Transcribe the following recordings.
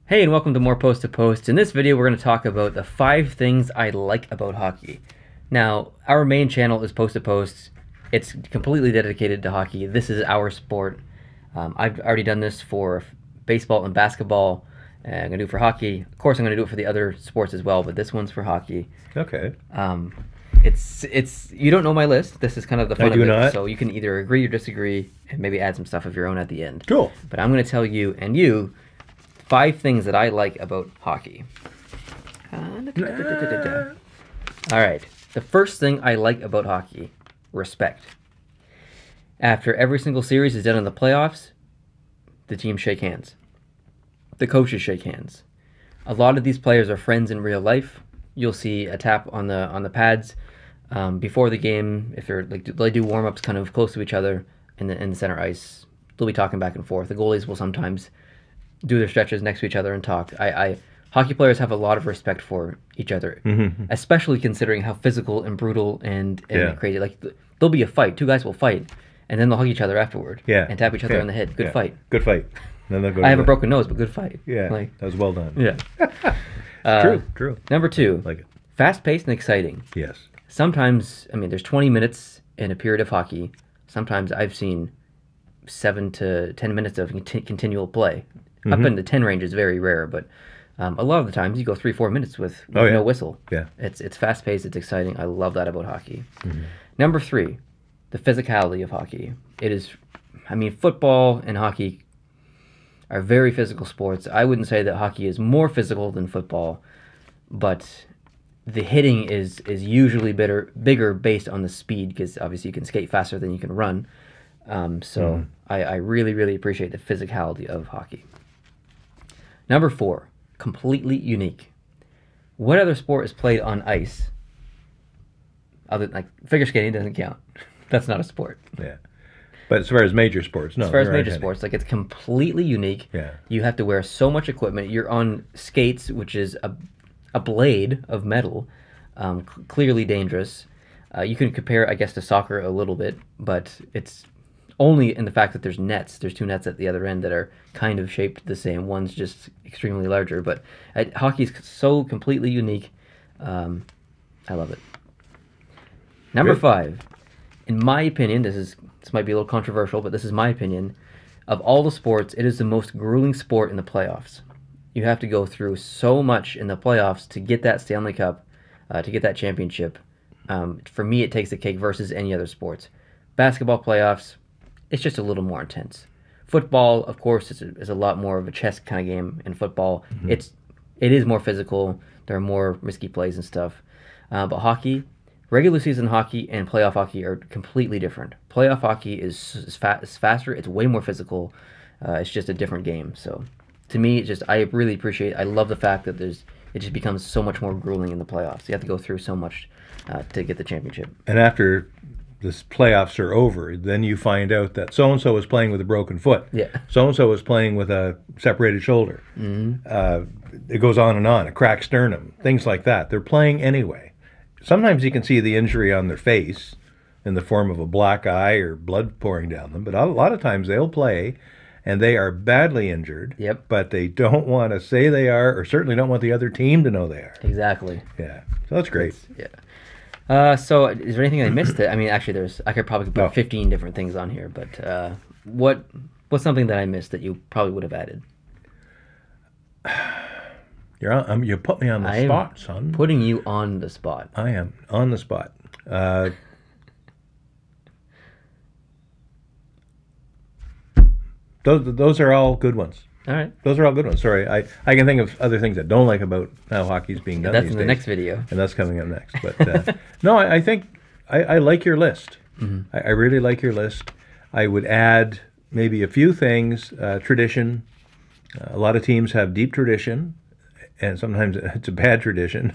Hey, and welcome to more Post to Post. In this video, we're going to talk about the 5 things I like about hockey. Now, our main channel is Post to Post. It's completely dedicated to hockey. This is our sport. I've already done this for baseball and basketball. I'm going to do it for hockey. Of course, I'm going to do it for the other sports as well, but this one's for hockey. Okay. It's you don't know my list. This is kind of the fun I do of it. not. So you can either agree or disagree, and maybe add some stuff of your own at the end. Cool. But I'm going to tell you and you 5 things that I like about hockey. All right. The first thing I like about hockey, respect. After every single series is done in the playoffs, the teams shake hands. The coaches shake hands. A lot of these players are friends in real life. You'll see a tap on the pads before the game. If they do warm-ups kind of close to each other in the center ice, they'll be talking back and forth. The goalies will sometimes do their stretches next to each other and talk. Hockey players have a lot of respect for each other, especially considering how physical and brutal and crazy. Like there'll be a fight, 2 guys will fight, and then they'll hug each other afterward, and tap each other on the head. Good fight. Good fight. Then they'll go I have a broken nose, but good fight. Yeah, like, that was well done. Yeah. True. Number 2, Like it. fast-paced and exciting. Yes. Sometimes, I mean, there's 20 minutes in a period of hockey. Sometimes I've seen 7 to 10 minutes of continual play. Up in the 10 range is very rare, but a lot of the times you go 3-4 minutes with no whistle. Yeah. It's fast-paced, it's exciting. I love that about hockey. Number 3, the physicality of hockey. It is, I mean, football and hockey are very physical sports. I wouldn't say that hockey is more physical than football, but the hitting is usually bigger based on the speed, because obviously you can skate faster than you can run. I really, really appreciate the physicality of hockey. Number 4, completely unique. What other sport is played on ice? Other like figure skating doesn't count. That's not a sport. Yeah. But as far as major sports, no. As far as major sports, like it's completely unique. Yeah. You have to wear so much equipment. You're on skates, which is a blade of metal, clearly dangerous. You can compare, I guess, to soccer a little bit, but it's only in the fact that there's nets. There's 2 nets at the other end that are kind of shaped the same. One's just extremely larger, but hockey is so completely unique. I love it. Number 5, in my opinion, this might be a little controversial, but this is my opinion. Of all the sports, it is the most grueling sport in the playoffs. You have to go through so much in the playoffs to get that Stanley Cup, to get that championship. For me, it takes the cake versus any other sports. Basketball playoffs, it's just a little more intense. Football, of course, is a lot more of a chess kind of game. In football, it is more physical. There are more risky plays and stuff. But hockey, regular season hockey and playoff hockey are completely different. Playoff hockey is faster. It's way more physical. It's just a different game. So, to me, I really appreciate. I love the fact that it just becomes so much more grueling in the playoffs. You have to go through so much to get the championship. And after the playoffs are over, then you find out that so-and-so was playing with a broken foot. Yeah. So-and-so was playing with a separated shoulder. It goes on and on. A cracked sternum. Things like that. They're playing anyway. Sometimes you can see the injury on their face in the form of a black eye or blood pouring down them. But a lot of times they'll play and they are badly injured. Yep. But they don't want to say they are, or certainly don't want the other team to know they are. Exactly. Yeah. So that's great. So is there anything I missed? I mean, actually, I could probably put 15 different things on here, but what's something that I missed that you probably would have added? You put me on the spot, son. Putting you on the spot. I am on the spot. Those are all good ones. All right. Those are all good ones. Sorry, I can think of other things I don't like about how hockey's being done. That's these in the days, next video, and that's coming up next. But no, I think I like your list. I really like your list. I would add maybe a few things. Tradition. A lot of teams have deep tradition, and sometimes it's a bad tradition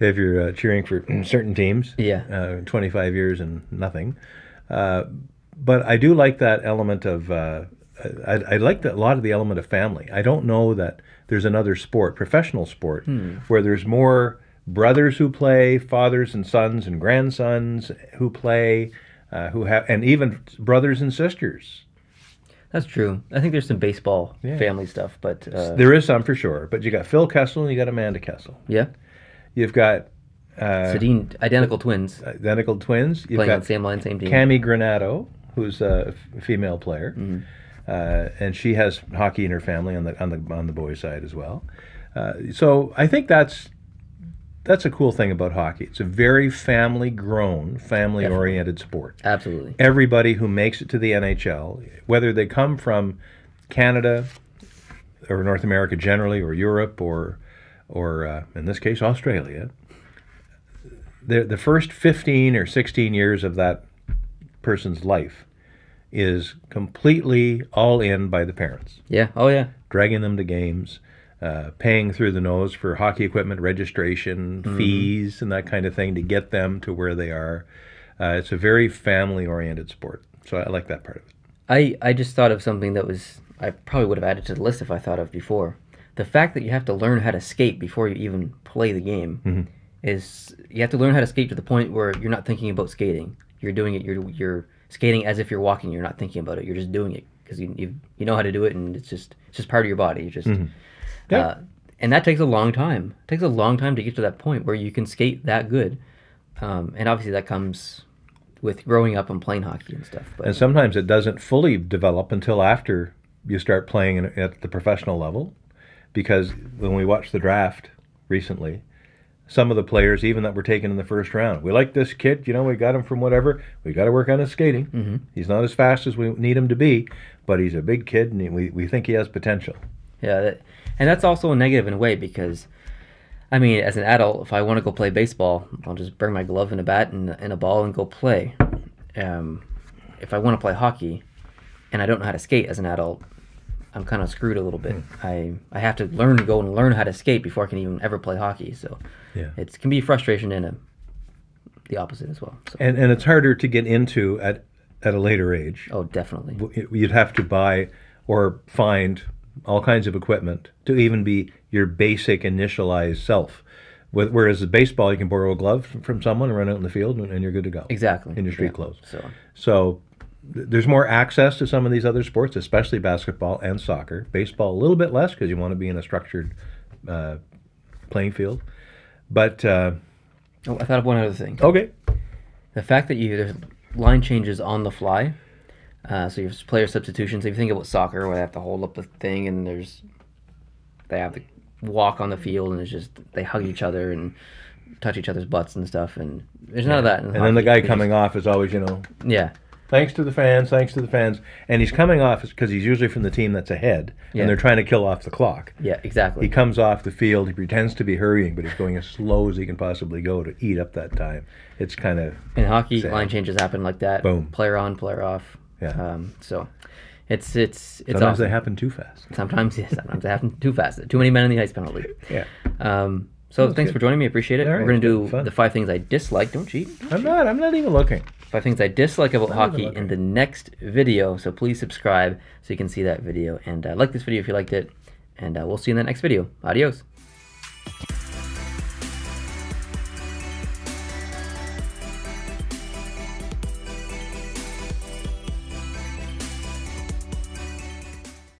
if you're cheering for certain teams. 25 years and nothing. But I do like that element of. I like a lot of the element of family. I don't know that there's another sport, professional sport, where there's more brothers who play, fathers and sons and grandsons who play, and even brothers and sisters. That's true. I think there's some baseball Yeah. family stuff, but There is some for sure, but you got Phil Kessel and you got Amanda Kessel. yeah, You've got Sedin, identical twins identical twins. You've playing on got the same line, same team. Cami Granado, who's a female player, and she has hockey in her family on the boys' side as well. So I think that's a cool thing about hockey. It's a very family-grown, family-oriented sport. Absolutely. Everybody who makes it to the NHL, whether they come from Canada or North America generally, or Europe, or in this case Australia, the first 15 or 16 years of that person's life is completely all in by the parents. Yeah. Oh yeah. Dragging them to games, paying through the nose for hockey equipment registration, fees, and that kind of thing to get them to where they are. It's a very family-oriented sport, so I like that part of it. I just thought of something that was I probably would have added to the list if I thought of before. The fact that you have to learn how to skate before you even play the game is you have to learn how to skate to the point where you're not thinking about skating. You're doing it. You're skating as if you're walking. You're not thinking about it. You're just doing it because you know how to do it, and it's just part of your body. You just Yeah. and that takes a long time. It takes a long time to get to that point where you can skate that good, and obviously that comes with growing up and playing hockey and stuff. But And sometimes it doesn't fully develop until after you start playing at the professional level, because when we watched the draft recently, some of the players, even that were taken in the first round, we like this kid, we got him from whatever, we got to work on his skating. He's not as fast as we need him to be, but he's a big kid, and we think he has potential. yeah, and that's also a negative in a way because, I mean, as an adult, if I want to go play baseball, I'll just bring my glove and a bat and a ball and go play. If I want to play hockey and I don't know how to skate as an adult, I'm kind of screwed a little bit. I have to go and learn how to skate before I can even ever play hockey. So Yeah. it can be frustration and the opposite as well. So. And it's harder to get into at a later age. Oh, definitely. You'd have to buy or find all kinds of equipment to even be your basic initialized self. Whereas with baseball, you can borrow a glove from someone and run out in the field, and you're good to go. Exactly. In your street Yeah. clothes. So There's more access to some of these other sports, especially basketball and soccer. Baseball, a little bit less because you want to be in a structured playing field. But, I thought of one other thing. okay. The fact that there's line changes on the fly, so you have player substitutions. If you think about soccer, where they have to hold up the thing and they have to walk on the field and it's just they hug each other and touch each other's butts and stuff, and there's none of that. And then the guy coming off is always, yeah, thanks to the fans, and he's coming off because he's usually from the team that's ahead, Yeah. and they're trying to kill off the clock. yeah, exactly. He comes off the field, he pretends to be hurrying, but he's going as slow as he can possibly go to eat up that time. It's kind of In hockey, sad. line changes happen like that. Boom. Player on, player off. Yeah. So it's sometimes awesome. they happen too fast. Sometimes they happen too fast. Too many men in the ice penalty. Yeah. So That's thanks good. for joining me. Appreciate it. All right, We're gonna do fun. the 5 things I dislike. Don't cheat. I'm not even looking. 5 things I dislike about Not hockey even in the next video. So please subscribe so you can see that video, and like this video if you liked it. And we'll see you in the next video. Adios.